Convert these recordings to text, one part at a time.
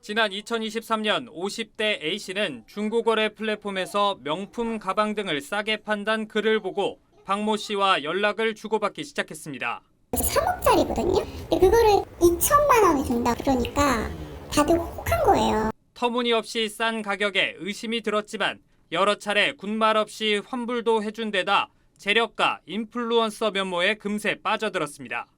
지난 2023년 50대 A씨는 중고거래 플랫폼에서 명품 가방 등을 싸게 판단 글을 보고 박모 씨와 연락을 주고받기 시작했습니다. 3억짜리거든요. 근데 그거를 2천만 원에 준다 그러니까 다들 혹한 거예요. 터무니없이 싼 가격에 의심이 들었지만 여러 차례 군말 없이 환불도 해준 데다 재력가 인플루언서 면모에 금세 빠져들었습니다.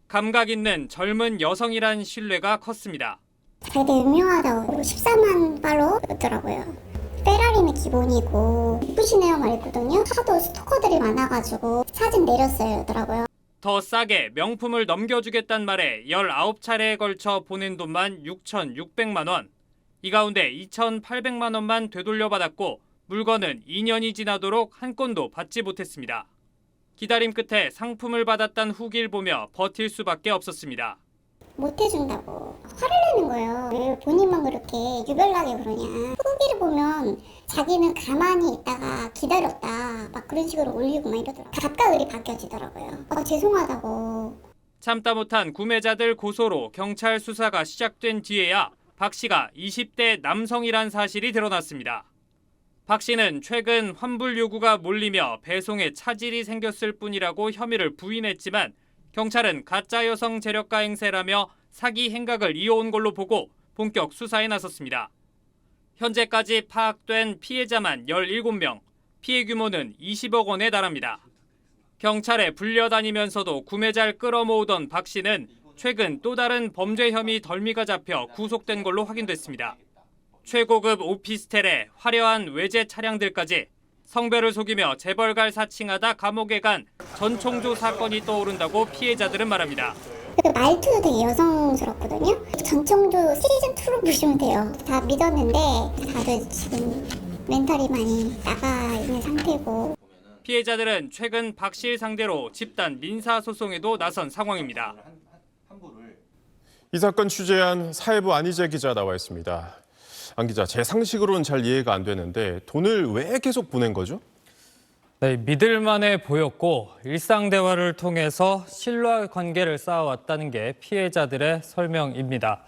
감각 있는 젊은 여성이란 신뢰가 컸습니다. 자기들 유명하다고 14만 팔로우였더라고요. 페라리는 기본이고 이쁘시네요 말했거든요. 하도 스토커들이 많아가지고 사진 내렸어요 더라고요. 더 싸게 명품을 넘겨주겠단 말에 19차례에 걸쳐 보낸 돈만 6,600만 원. 이 가운데 2,800만 원만 되돌려받았고 물건은 2년이 지나도록 한 건도 받지 못했습니다. 기다림 끝에 상품을 받았다는 후기를 보며 버틸 수밖에 없었습니다. 못 해준다고 화를 내는 거예요. 왜 본인만 그렇게 유별나게 그러냐. 후기를 보면 자기는 가만히 있다가 기다렸다 막 그런 식으로 올리고 막 이러더라고요. 갑각을이 바뀌어지더라고요. 죄송하다고. 참다 못한 구매자들 고소로 경찰 수사가 시작된 뒤에야 박 씨가 20대 남성이란 사실이 드러났습니다. 박 씨는 최근 환불 요구가 몰리며 배송에 차질이 생겼을 뿐이라고 혐의를 부인했지만 경찰은 가짜 여성 재력가 행세라며 사기 행각을 이어온 걸로 보고 본격 수사에 나섰습니다. 현재까지 파악된 피해자만 17명, 피해 규모는 20억 원에 달합니다. 경찰에 불려다니면서도 구매자를 끌어모으던 박 씨는 최근 또 다른 범죄 혐의 덜미가 잡혀 구속된 걸로 확인됐습니다. 최고급 오피스텔에 화려한 외제 차량들까지 성별을 속이며 재벌갈 사칭하다 감옥에 간 전총조 사건이 떠오른다고 피해자들은 말합니다. 그 말투도 되게 여성스럽거든요. 전청조 시즌2로 보시면 돼요. 다 믿었는데 다들 지금 멘탈이 많이 나가 있는 상태고. 피해자들은 최근 박 씨를 상대로 집단 민사소송에도 나선 상황입니다. 이 사건 취재한 사회부 안희재 기자 나와 있습니다. 안 기자, 제 상식으로는 잘 이해가 안 되는데 돈을 왜 계속 보낸 거죠? 네, 믿을만해 보였고 일상 대화를 통해서 신뢰 관계를 쌓아왔다는 게 피해자들의 설명입니다.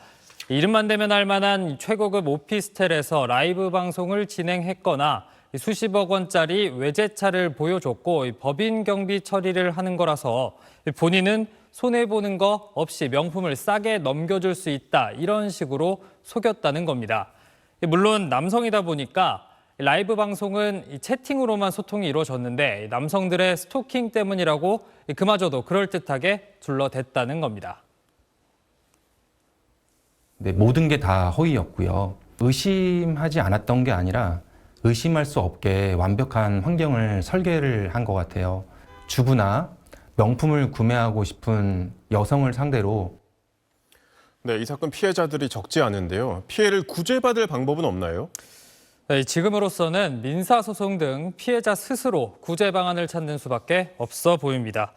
이름만 대면 알만한 최고급 오피스텔에서 라이브 방송을 진행했거나 수십억 원짜리 외제차를 보여줬고 법인 경비 처리를 하는 거라서 본인은 손해보는 거 없이 명품을 싸게 넘겨줄 수 있다 이런 식으로 속였다는 겁니다. 물론 남성이다 보니까 라이브 방송은 채팅으로만 소통이 이루어졌는데 남성들의 스토킹 때문이라고 그마저도 그럴듯하게 둘러댔다는 겁니다. 네, 모든 게 다 허위였고요. 의심하지 않았던 게 아니라 의심할 수 없게 완벽한 환경을 설계를 한 것 같아요. 주부나 명품을 구매하고 싶은 여성을 상대로 네, 이 사건 피해자들이 적지 않은데요. 피해를 구제받을 방법은 없나요? 네, 지금으로서는 민사소송 등 피해자 스스로 구제 방안을 찾는 수밖에 없어 보입니다.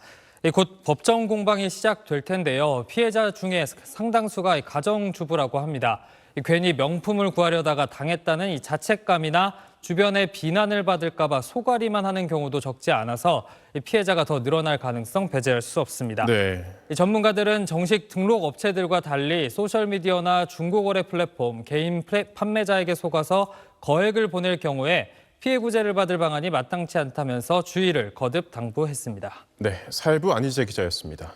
곧 법정 공방이 시작될 텐데요. 피해자 중에 상당수가 가정주부라고 합니다. 괜히 명품을 구하려다가 당했다는 이 자책감이나 주변의 비난을 받을까 봐 소가리만 하는 경우도 적지 않아서 피해자가 더 늘어날 가능성 배제할 수 없습니다. 네. 전문가들은 정식 등록 업체들과 달리 소셜미디어나 중고거래 플랫폼, 개인 판매자에게 속아서 거액을 보낼 경우에 피해 구제를 받을 방안이 마땅치 않다면서 주의를 거듭 당부했습니다. 네, 사회부 안희재 기자였습니다.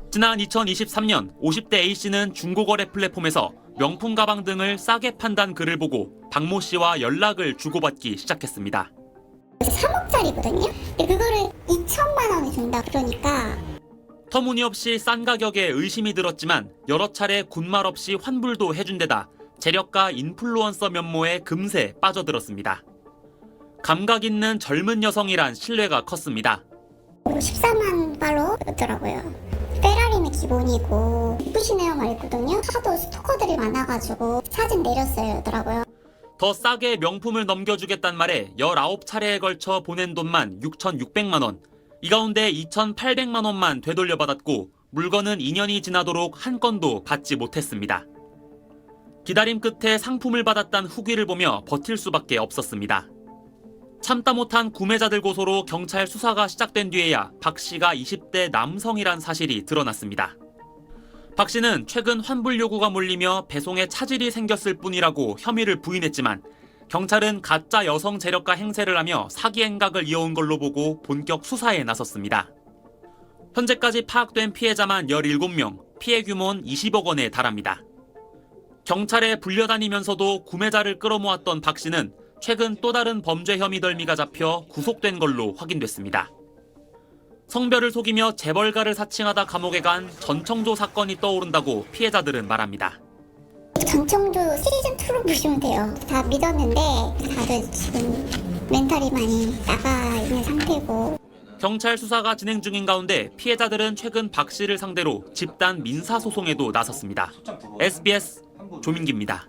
지난 2023년 50대 A씨는 중고거래 플랫폼에서 명품 가방 등을 싸게 판단 글을 보고 박모 씨와 연락을 주고받기 시작했습니다. 3억짜리거든요. 근데 그거를 2천만 원에 준다 그러니까. 터무니없이 싼 가격에 의심이 들었지만 여러 차례 군말 없이 환불도 해준 데다 재력가 인플루언서 면모에 금세 빠져들었습니다. 감각 있는 젊은 여성이란 신뢰가 컸습니다. 14만 팔로우였더라고요. 페라리는 기본이고 이쁘시네요 말했거든요. 하도 스토커들이 많아가지고 사진 내렸어요 더라고요. 더 싸게 명품을 넘겨주겠단 말에 19차례에 걸쳐 보낸 돈만 6,600만 원. 이 가운데 2,800만 원만 되돌려받았고 물건은 2년이 지나도록 한 건도 받지 못했습니다. 기다림 끝에 상품을 받았다는 후기를 보며 버틸 수밖에 없었습니다. 참다 못한 구매자들 고소로 경찰 수사가 시작된 뒤에야 박 씨가 20대 남성이란 사실이 드러났습니다. 박 씨는 최근 환불 요구가 몰리며 배송에 차질이 생겼을 뿐이라고 혐의를 부인했지만 경찰은 가짜 여성 재력가 행세를 하며 사기 행각을 이어온 걸로 보고 본격 수사에 나섰습니다. 현재까지 파악된 피해자만 17명, 피해 규모는 20억 원에 달합니다. 경찰에 불려다니면서도 구매자를 끌어모았던 박 씨는 최근 또 다른 범죄 혐의 덜미가 잡혀 구속된 걸로 확인됐습니다. 성별을 속이며 재벌가를 사칭하다 감옥에 간 전청조 사건이 떠오른다고 피해자들은 말합니다. 전청조 시즌2로 보시면 돼요. 다 믿었는데 다들 지금 멘탈이 많이 나가 있는 상태고. 경찰 수사가 진행 중인 가운데 피해자들은 최근 박 씨를 상대로 집단 민사소송에도 나섰습니다. SBS 조민기입니다.